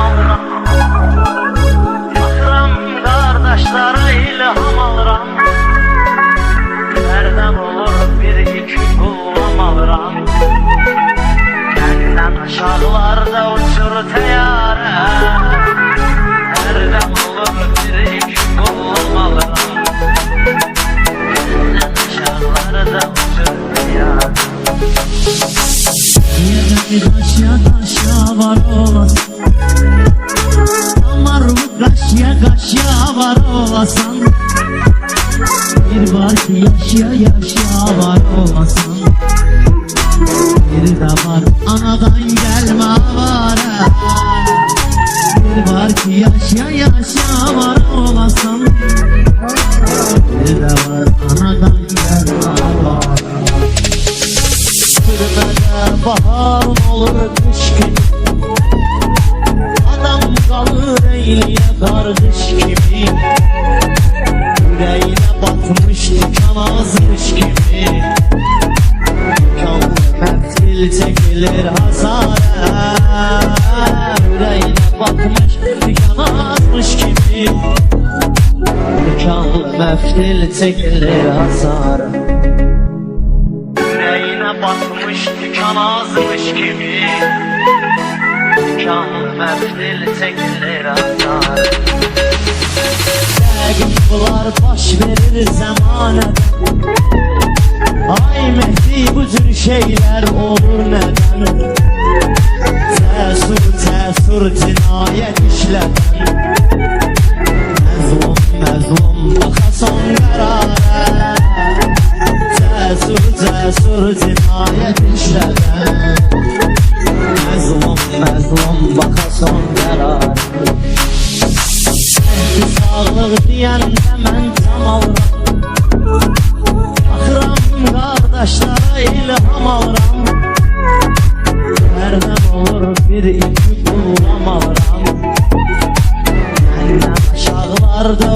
alıram. Baxıram qardaşlara ilham alıram. Nereden olur bir iki kullam alıram. Benden aşağılarda uçur teyare. Nereden olur bir iki kullam alıram. Benden aşağılarda uçur teyare. Kaşya kaşya var olasın, damar bu kaşya kaşya var olasın. Bir var ki yaşya yaşya var olasın. Bir de var anadan gelme var. Bir var ki yaşya yaşa var olasın. Bir de var anadan gelme var. Sürmede baharın olur kış gibi, adam kalır eyleye kardeş gibi. Yüreğine batmış diken azmış gibi. Kanlı meftil çekilir hasara. Yüreğine batmış diken azmış gibi. Kanlı meftil çekilir hasara. Yüreğine batmış diken azmış gibi. Kanlı meftil çekilir hasar. Bunlar baş verir zamaneden. Ay Mehdi bu tür şeyler olur neden? Cesur cesur cinayet işleden. Mezlum mezlum baka son karara. Cesur cesur cinayet işleden. Mezlum mezlum baka son karara. Sağlık diyende mən tam alıram. Baxıram qardaşlara ilham alıram. Nereden olur bir iki kullam alıram. Məndən aşağılarda